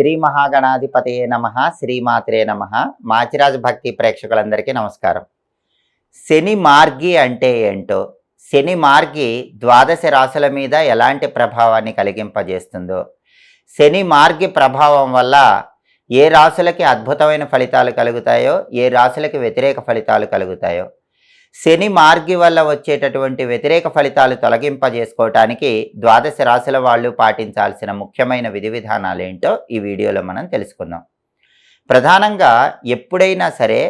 శ్రీ మహాగణాధిపతయే నమః, శ్రీమాత్రే నమః. మాచిరాజు భక్తి ప్రేక్షకులందరికీ నమస్కారం. శని మార్గి అంటే ఏంటో, శని మార్గి ద్వాదశ రాశుల మీద ఎలాంటి ప్రభావాన్ని కలిగింపజేస్తుందో, శని మార్గి ప్రభావం వల్ల ఏ రాశులకి అద్భుతమైన ఫలితాలు కలుగుతాయో, ఏ రాశులకి వ్యతిరేక ఫలితాలు కలుగుతాయో, శని మార్గి వల్ల వచ్చేటటువంటి వ్యతిరేక ఫలితాలు తొలగింపజేసుకోవటానికి ద్వాదశ రాశుల వాళ్ళు పాటించాల్సిన ముఖ్యమైన విధి విధానాలు ఏంటో ఈ వీడియోలో మనం తెలుసుకుందాం. ప్రధానంగా ఎప్పుడైనా సరే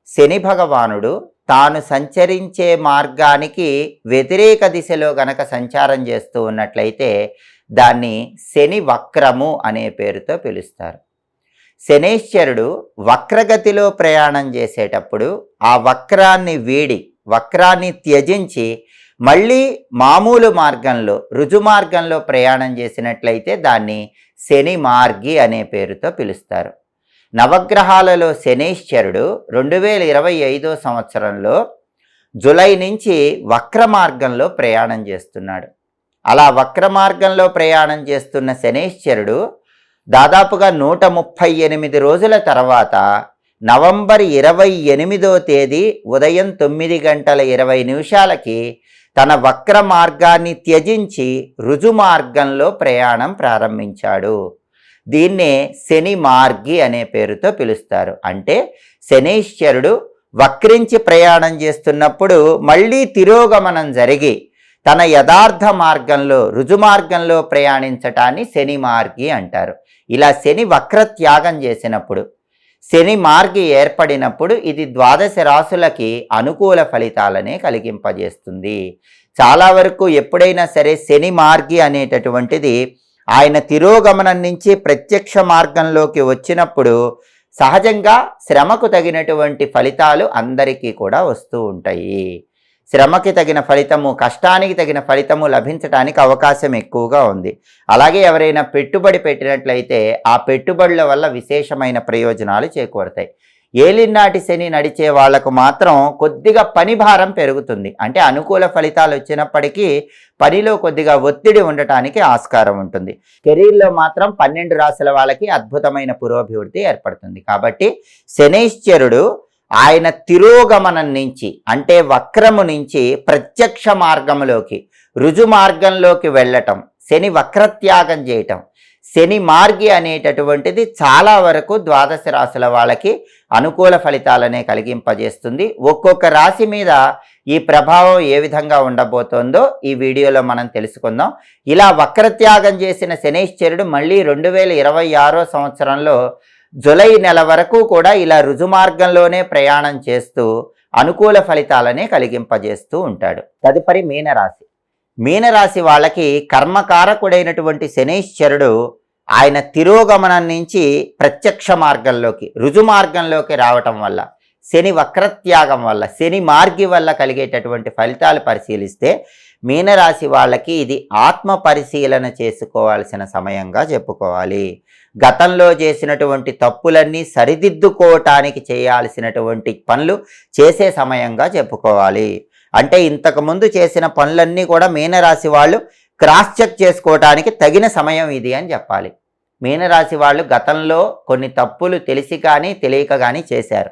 శని భగవానుడు తాను సంచరించే మార్గానికి వ్యతిరేక దిశలో గనక సంచారం చేస్తూ ఉన్నట్లయితే దాన్ని శని వక్రము అనే పేరుతో పిలుస్తారు. శనేశ్వరుడు వక్రగతిలో ప్రయాణం చేసేటప్పుడు ఆ వక్రాన్ని వీడి, వక్రాన్ని త్యజించి మళ్ళీ మామూలు మార్గంలో, రుజు మార్గంలో ప్రయాణం చేసినట్లయితే దాన్ని శని మార్గి అనే పేరుతో పిలుస్తారు. నవగ్రహాలలో శనేశ్వరుడు 2025 సంవత్సరంలో జూలై నుంచి వక్ర మార్గంలో ప్రయాణం చేస్తున్నాడు. అలా వక్ర మార్గంలో ప్రయాణం చేస్తున్న శనేశ్వరుడు దాదాపుగా 138 రోజుల తర్వాత నవంబర్ 28వ తేదీ ఉదయం 9:20 తన వక్ర మార్గాన్ని త్యజించి రుజు మార్గంలో ప్రయాణం ప్రారంభించాడు. దీన్నే శని మార్గి అనే పేరుతో పిలుస్తారు. అంటే శనేశ్వరుడు వక్రించి ప్రయాణం చేస్తున్నప్పుడు మళ్ళీ తిరోగమనం జరిగి తన యథార్థ మార్గంలో, రుజు మార్గంలో ప్రయాణించటాన్ని శని మార్గి అంటారు. ఇలా శని వక్ర త్యాగం చేసినప్పుడు, శని మార్గి ఏర్పడినప్పుడు ఇది ద్వాదశ రాశులకి అనుకూల ఫలితాలనే కలిగింపజేస్తుంది. చాలా వరకు ఎప్పుడైనా సరే శని మార్గి అనేటటువంటిది ఆయన తిరోగమనం నుంచి ప్రత్యక్ష మార్గంలోకి వచ్చినప్పుడు సహజంగా శ్రమకు తగినటువంటి ఫలితాలు అందరికీ కూడా వస్తూ ఉంటాయి. శ్రమకి తగిన ఫలితము, కష్టానికి తగిన ఫలితము లభించడానికి అవకాశం ఎక్కువగా ఉంది. అలాగే ఎవరైనా పెట్టుబడి పెట్టినట్లయితే ఆ పెట్టుబడుల వల్ల విశేషమైన ప్రయోజనాలు చేకూరుతాయి. ఏలినాటి శని నడిచే వాళ్లకు మాత్రం కొద్దిగా పని భారం పెరుగుతుంది. అంటే అనుకూల ఫలితాలు వచ్చినప్పటికీ పనిలో కొద్దిగా ఒత్తిడి ఉండటానికి ఆస్కారం ఉంటుంది. కెరీర్లో మాత్రం 12 రాశుల వాళ్ళకి అద్భుతమైన పురోభివృద్ధి ఏర్పడుతుంది. కాబట్టి శనైశ్చరుడు ఆయన తిరోగమనం నుంచి, అంటే వక్రము నుంచి ప్రత్యక్ష మార్గంలోకి, రుజు మార్గంలోకి వెళ్ళటం, శని వక్రత్యాగం చేయటం, శని మార్గి అనేటటువంటిది చాలా వరకు ద్వాదశ రాశుల వాళ్ళకి అనుకూల ఫలితాలనే కలిగింపజేస్తుంది. ఒక్కొక్క రాశి మీద ఈ ప్రభావం ఏ విధంగా ఉండబోతోందో ఈ వీడియోలో మనం తెలుసుకుందాం. ఇలా వక్రత్యాగం చేసిన శనైశ్వరుడు మళ్ళీ 2026 సంవత్సరంలో జూలై నెల వరకు కూడా ఇలా రుజు మార్గంలోనే ప్రయాణం చేస్తూ అనుకూల ఫలితాలనే కలిగింపజేస్తూ ఉంటాడు. తదుపరి మీనరాశి. మీనరాశి వాళ్ళకి కర్మకారకుడైనటువంటి శనైశ్వరుడు ఆయన తిరోగమనం నుంచి ప్రత్యక్ష మార్గంలోకి, రుజు మార్గంలోకి రావటం వల్ల, శని వక్రత్యాగం వల్ల, శని మార్గి వల్ల కలిగేటటువంటి ఫలితాలు పరిశీలిస్తే మీనరాశి వాళ్ళకి ఇది ఆత్మ పరిశీలన చేసుకోవాల్సిన సమయంగా చెప్పుకోవాలి. గతంలో చేసినటువంటి తప్పులన్నీ సరిదిద్దుకోవటానికి చేయాల్సినటువంటి పనులు చేసే సమయంగా చెప్పుకోవాలి. అంటే ఇంతకుముందు చేసిన పనులన్నీ కూడా మీనరాశి వాళ్ళు క్రాస్ చెక్ చేసుకోవటానికి తగిన సమయం ఇది అని చెప్పాలి. మీనరాశి వాళ్ళు గతంలో కొన్ని తప్పులు తెలిసి కానీ తెలియక కానీ చేశారు.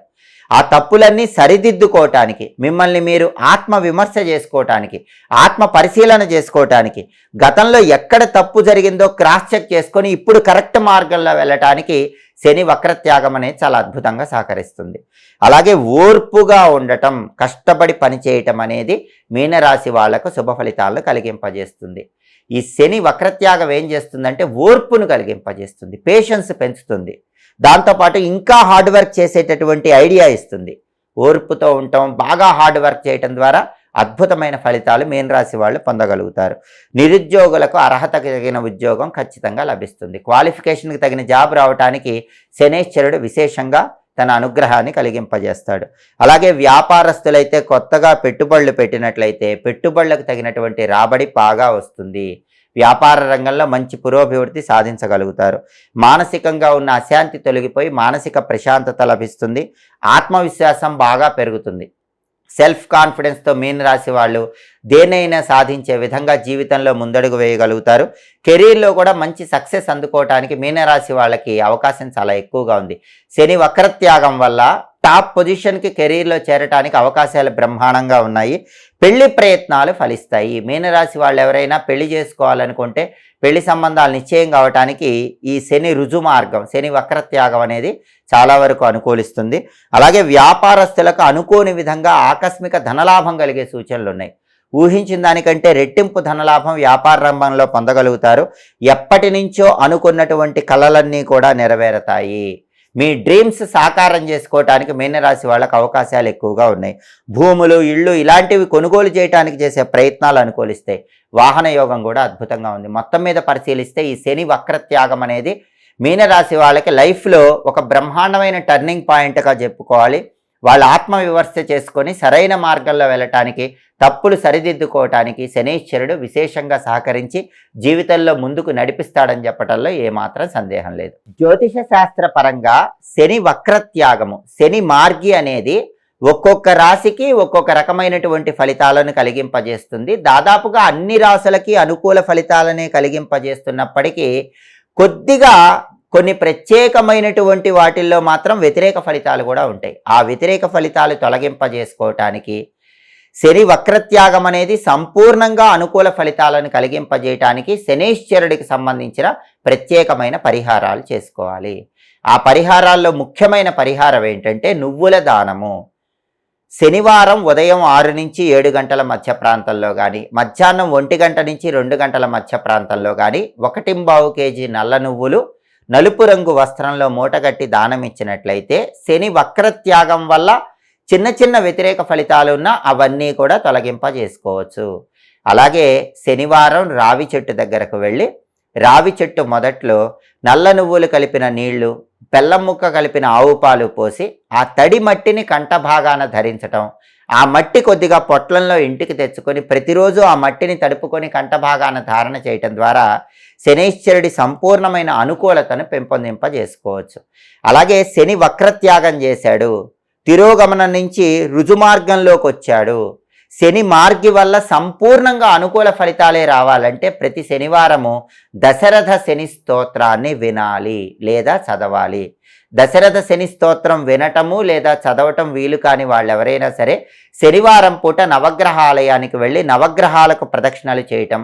ఆ తప్పులన్నీ సరిదిద్దుకోవటానికి, మిమ్మల్ని మీరు ఆత్మ విమర్శ చేసుకోవటానికి, ఆత్మ పరిశీలన చేసుకోవటానికి, గతంలో ఎక్కడ తప్పు జరిగిందో క్రాస్ చెక్ చేసుకొని ఇప్పుడు కరెక్ట్ మార్గంలో వెళ్ళటానికి శని వక్రత్యాగం అనేది చాలా అద్భుతంగా సహకరిస్తుంది. అలాగే ఓర్పుగా ఉండటం, కష్టపడి పనిచేయటం అనేది మీనరాశి వాళ్లకు శుభ ఫలితాలను కలిగింపజేస్తుంది. ఈ శని వక్రత్యాగం ఏం చేస్తుందంటే ఓర్పును కలిగింపజేస్తుంది, పేషెన్స్ పెంచుతుంది. దాంతోపాటు ఇంకా హార్డ్ వర్క్ చేసేటటువంటి ఐడియా ఇస్తుంది. ఓర్పుతో ఉండటం, బాగా హార్డ్ వర్క్ చేయటం ద్వారా అద్భుతమైన ఫలితాలు మీనరాశి వాళ్ళు పొందగలుగుతారు. నిరుద్యోగులకు అర్హతకు తగిన ఉద్యోగం ఖచ్చితంగా లభిస్తుంది. క్వాలిఫికేషన్కి తగిన జాబ్ రావడానికి శనైశ్వరుడు విశేషంగా తన అనుగ్రహాన్ని కలిగింపజేస్తాడు. అలాగే వ్యాపారస్తులైతే కొత్తగా పెట్టుబడులు పెట్టినట్లయితే పెట్టుబడులకు తగినటువంటి రాబడి బాగా వస్తుంది. వ్యాపార రంగంలో మంచి పురోభివృద్ధి సాధించగలుగుతారు. మానసికంగా ఉన్న అశాంతి తొలగిపోయి మానసిక ప్రశాంతత లభిస్తుంది. ఆత్మవిశ్వాసం బాగా పెరుగుతుంది. సెల్ఫ్ కాన్ఫిడెన్స్తో మీనరాశి వాళ్ళు దేనైనా సాధించే విధంగా జీవితంలో ముందడుగు వేయగలుగుతారు. కెరీర్లో కూడా మంచి సక్సెస్ అందుకోవడానికి మీనరాశి వాళ్ళకి అవకాశం చాలా ఎక్కువగా ఉంది. శని వక్రత్యాగం వల్ల టాప్ పొజిషన్కి కెరీర్లో చేరడానికి అవకాశాలు బ్రహ్మాండంగా ఉన్నాయి. పెళ్లి ప్రయత్నాలు ఫలిస్తాయి. మీనరాశి వాళ్ళు ఎవరైనా పెళ్లి చేసుకోవాలనుకుంటే పెళ్లి సంబంధాలు నిశ్చయం కావటానికి ఈ శని రుజు మార్గం, శని వక్రత్యాగం అనేది చాలా వరకు అనుకూలిస్తుంది. అలాగే వ్యాపారస్తులకు అనుకోని విధంగా ఆకస్మిక ధనలాభం కలిగే సూచనలు ఉన్నాయి. ఊహించిన దానికంటే రెట్టింపు ధనలాభం వ్యాపార రంగంలో పొందగలుగుతారు. ఎప్పటి నుంచో అనుకున్నటువంటి కలలన్నీ కూడా నెరవేరతాయి. మీ డ్రీమ్స్ సాకారం చేసుకోవటానికి మీనరాశి వాళ్ళకు అవకాశాలు ఎక్కువగా ఉన్నాయి. భూములు, ఇళ్ళు ఇలాంటివి కొనుగోలు చేయడానికి చేసే ప్రయత్నాలు అనుకూలిస్తాయి. వాహన యోగం కూడా అద్భుతంగా ఉంది. మొత్తం మీద పరిశీలిస్తే ఈ శని వక్రత్యాగం అనేది మీనరాశి వాళ్ళకి లైఫ్లో ఒక బ్రహ్మాండమైన టర్నింగ్ పాయింట్గా చెప్పుకోవాలి. వాళ్ళ ఆత్మవిమర్శ చేసుకొని సరైన మార్గంలో వెళ్ళటానికి, తప్పులు సరిదిద్దుకోవటానికి శనీశ్వరుడు విశేషంగా సహకరించి జీవితంలో ముందుకు నడిపిస్తాడని చెప్పడంలో ఏమాత్రం సందేహం లేదు. జ్యోతిష శాస్త్ర పరంగా శని వక్రత్యాగము, శని మార్గి అనేది ఒక్కొక్క రాశికి ఒక్కొక్క రకమైనటువంటి ఫలితాలను కలిగింపజేస్తుంది. దాదాపుగా అన్ని రాశులకి అనుకూల ఫలితాలనే కలిగింపజేస్తున్నప్పటికీ కొద్దిగా కొన్ని ప్రత్యేకమైనటువంటి వాటిల్లో మాత్రం వ్యతిరేక ఫలితాలు కూడా ఉంటాయి. ఆ వ్యతిరేక ఫలితాలు తొలగింపజేసుకోవటానికి శని వక్రత్యాగం అనేది సంపూర్ణంగా అనుకూల ఫలితాలను కలిగింపజేయటానికి శనీశ్వరుడికి సంబంధించిన ప్రత్యేకమైన పరిహారాలు చేసుకోవాలి. ఆ పరిహారాల్లో ముఖ్యమైన పరిహారం ఏంటంటే నువ్వుల దానము. శనివారం ఉదయం 6 నుంచి 7 గంటల మధ్య ప్రాంతంలో కానీ, మధ్యాహ్నం 1 గంట నుంచి 2 గంటల మధ్య ప్రాంతంలో కానీ 1.25 కేజీ నల్ల నువ్వులు నలుపు రంగు వస్త్రంలో మూటగట్టి దానం ఇచ్చినట్లయితే శని వక్రత్యాగం వల్ల చిన్న చిన్న వ్యతిరేక ఫలితాలు ఉన్నా అవన్నీ కూడా తొలగింపజేసుకోవచ్చు. అలాగే శనివారం రావి చెట్టు దగ్గరకు వెళ్ళి రావి చెట్టు మొదట్లో నల్ల నువ్వులు కలిపిన నీళ్లు, బెల్లం ముక్క కలిపిన ఆవు పాలు పోసి ఆ తడి మట్టిని కంఠభాగాన ధరించటం, ఆ మట్టి కొద్దిగా పొట్లంలో ఇంటికి తెచ్చుకొని ప్రతిరోజు ఆ మట్టిని తడుపుకొని కంఠభాగాన ధారణ చేయటం ద్వారా శనీశ్వరుడి సంపూర్ణమైన అనుకూలతను పెంపొందింపజేసుకోవచ్చు. అలాగే శని వక్రత్యాగం చేశాడు, తిరోగమనం నుంచి రుజుమార్గంలోకి వచ్చాడు, శని మార్గి వల్ల సంపూర్ణంగా అనుకూల ఫలితాలే రావాలంటే ప్రతి శనివారము దశరథ శని స్తోత్రాన్ని వినాలి లేదా చదవాలి. దశరథ శని స్తోత్రం వినటము లేదా చదవటం వీలు కాని వాళ్ళు ఎవరైనా సరే శనివారం పూట నవగ్రహాలయానికి వెళ్ళి నవగ్రహాలకు ప్రదక్షిణలు చేయటం,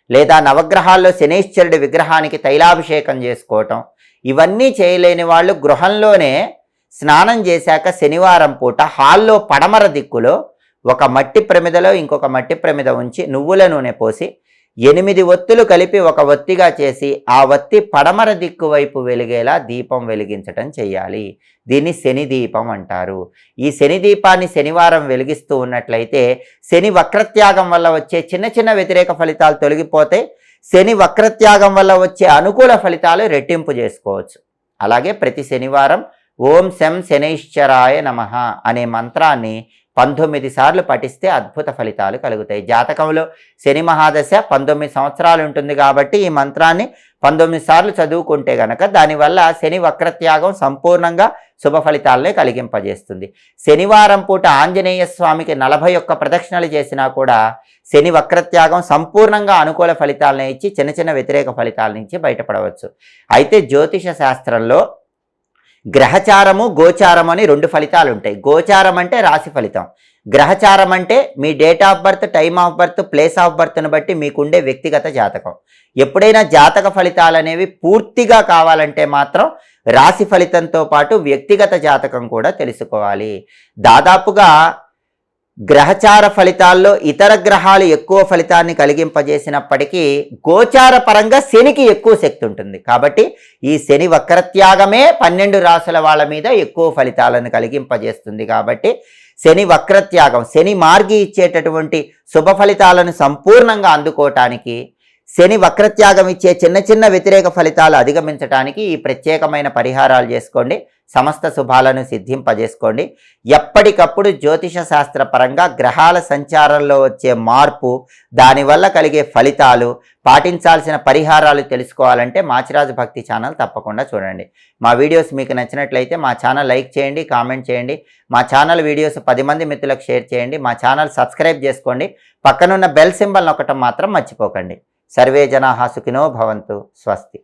లేదా నవగ్రహాల్లో శనీశ్వరుడి విగ్రహానికి తైలాభిషేకం చేసుకోవటం, ఇవన్నీ చేయలేని వాళ్ళు గృహంలోనే స్నానం చేశాక శనివారం పూట హాల్లో పడమర దిక్కులో ఒక మట్టి ప్రమిదలో ఇంకొక మట్టి ప్రమిద ఉంచి నువ్వుల నూనె పోసి 8 ఒత్తులు కలిపి ఒక ఒత్తిగా చేసి ఆ ఒత్తి పడమర దిక్కు వైపు వెలిగేలా దీపం వెలిగించటం చేయాలి. దీన్ని శని దీపం అంటారు. ఈ శని దీపాన్ని శనివారం వెలిగిస్తూ ఉన్నట్లయితే శని వక్రత్యాగం వల్ల వచ్చే చిన్న చిన్న వ్యతిరేక ఫలితాలు తొలగిపోతే శని వక్రత్యాగం వల్ల వచ్చే అనుకూల ఫలితాలు రెట్టింపు చేసుకోవచ్చు. అలాగే ప్రతి శనివారం ఓం శం శనైశ్చరాయ నమః అనే మంత్రాన్ని 19 సార్లు పఠిస్తే అద్భుత ఫలితాలు కలుగుతాయి. జాతకంలో శని మహాదశ 19 సంవత్సరాలు ఉంటుంది కాబట్టి ఈ మంత్రాన్ని 19 సార్లు చదువుకుంటే గనక దానివల్ల శని వక్రత్యాగం సంపూర్ణంగా శుభ ఫలితాలనే కలిగింపజేస్తుంది. శనివారం పూట ఆంజనేయ స్వామికి 41 ప్రదక్షిణలు చేసినా కూడా శని వక్రత్యాగం సంపూర్ణంగా అనుకూల ఫలితాలను ఇచ్చి చిన్న చిన్న వ్యతిరేక ఫలితాల నుంచి బయటపడవచ్చు. అయితే జ్యోతిష శాస్త్రంలో గ్రహచారము గోచారం అని 2 ఫలితాలు ఉంటాయి. గోచారం అంటే రాశి ఫలితం, గ్రహచారం అంటే మీ date of birth, time of birth, place of బర్త్ను బట్టి మీకుండే వ్యక్తిగత జాతకం. ఎప్పుడైనా జాతక ఫలితాలు అనేవి పూర్తిగా కావాలంటే మాత్రం రాశి ఫలితంతో పాటు వ్యక్తిగత జాతకం కూడా తెలుసుకోవాలి. దాదాపుగా గ్రహచార ఫలితాల్లో ఇతర గ్రహాలు ఎక్కువ ఫలితాన్ని కలిగింపజేసినప్పటికీ గోచార పరంగా శనికి ఎక్కువ శక్తి ఉంటుంది. కాబట్టి ఈ శని వక్రత్యాగమే 12 రాశుల వాళ్ళ మీద ఎక్కువ ఫలితాలను కలిగింపజేస్తుంది. కాబట్టి శని వక్రత్యాగం, శని మార్గి ఇచ్చేటటువంటి శుభ ఫలితాలను సంపూర్ణంగా అందుకోవటానికి, శని వక్రత్యాగం ఇచ్చే చిన్న చిన్న వ్యతిరేక ఫలితాలు అధిగమించడానికి ఈ ప్రత్యేకమైన పరిహారాలు చేసుకోండి. సమస్త శుభాలను సిద్ధింపజేసుకోండి. ఎప్పటికప్పుడు జ్యోతిష శాస్త్ర పరంగా గ్రహాల సంచారంలో వచ్చే మార్పు, దానివల్ల కలిగే ఫలితాలు, పాటించాల్సిన పరిహారాలు తెలుసుకోవాలంటే మాచిరాజు భక్తి ఛానల్ తప్పకుండా చూడండి. మా వీడియోస్ మీకు నచ్చినట్లయితే మా ఛానల్ లైక్ చేయండి, కామెంట్ చేయండి. మా ఛానల్ వీడియోస్ 10 మంది మిత్రులకు షేర్ చేయండి. మా ఛానల్ సబ్స్క్రైబ్ చేసుకోండి. పక్కనున్న బెల్ సింబల్ నొక్కటం మాత్రం మర్చిపోకండి. సర్వే జనాః సుఖినో భవంతు. స్వస్తి.